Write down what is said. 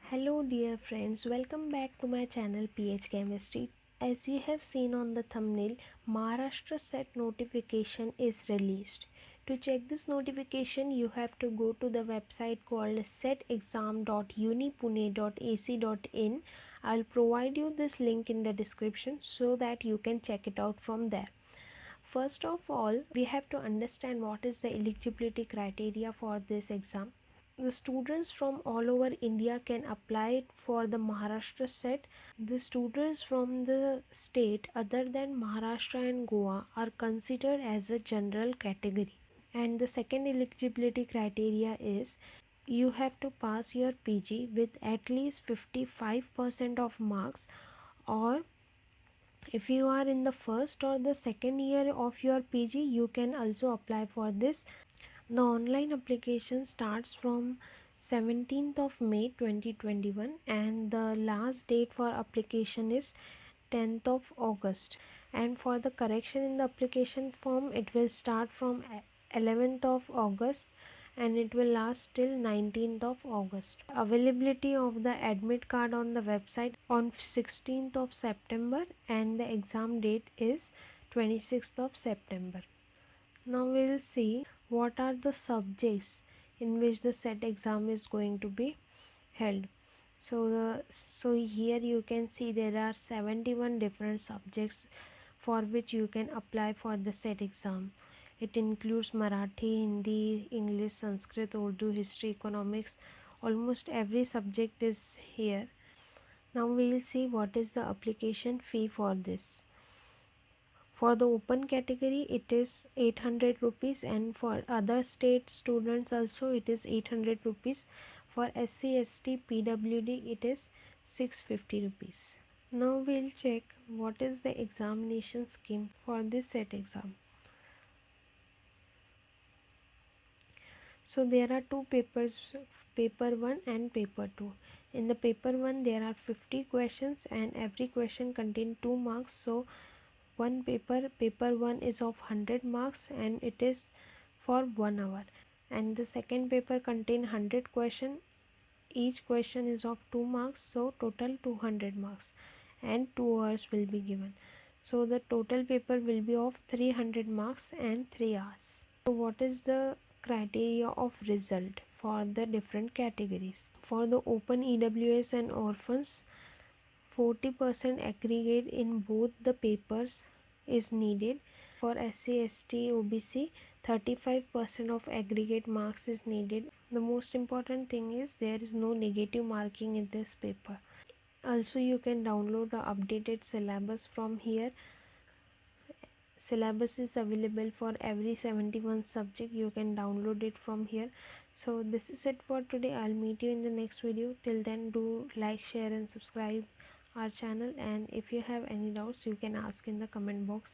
Hello dear friends, welcome back to my channel PH Chemistry. As you have seen on the thumbnail, Maharashtra set notification is released. To check this notification, you have to go to the website called setexam.unipune.ac.in. I'll provide you this link in the description so that you can check it out from there. First of all, we have to understand what is the eligibility criteria for this exam. The students from all over India can apply for the Maharashtra set. The students from the state other than Maharashtra and Goa are considered as a general category. And the second eligibility criteria is you have to pass your PG with at least 55% of marks, or if you are in the first or the second year of your PG, you can also apply for this. The online application starts from 17th of May 2021 and the last date for application is 10th of August. And for the correction in the application form, it will start from 11th of August and it will last till 19th of August. Availability of the admit card on the website on 16th of September and the exam date is 26th of September. Now we will see what are the subjects in which the set exam is going to be held. So here you can see there are 71 different subjects for which you can apply for the set exam. It includes Marathi, Hindi, English, Sanskrit, Urdu, history, economics. Almost every subject is here. Now we will see what is the application fee for this. For the open category it is 800 rupees and for other state students also it is 800 rupees. For SC, ST, PWD it is 650 rupees. Now we'll check what is the examination scheme for this set exam. So there are two papers, paper 1 and paper 2. In the paper 1 there are 50 questions and every question contains 2 marks. So one paper 1 is of 100 marks and it is for 1 hour, and the second paper contain 100 question. Each question is of 2 marks, so total 200 marks and 2 hours will be given. So the total paper will be of 300 marks and 3 hours. So what is the criteria of result for the different categories? For the open EWS and orphans, 40% aggregate in both the papers is needed. For SC, ST, OBC, 35% of aggregate marks is needed. The most important thing is there is no negative marking in this paper. Also you can download the updated syllabus from here. Syllabus is available for every 71 subject. You can download it from here. So this is it for today. I'll meet you in the next video. Till then, do like, share and subscribe our channel, and if you have any doubts you can ask in the comment box.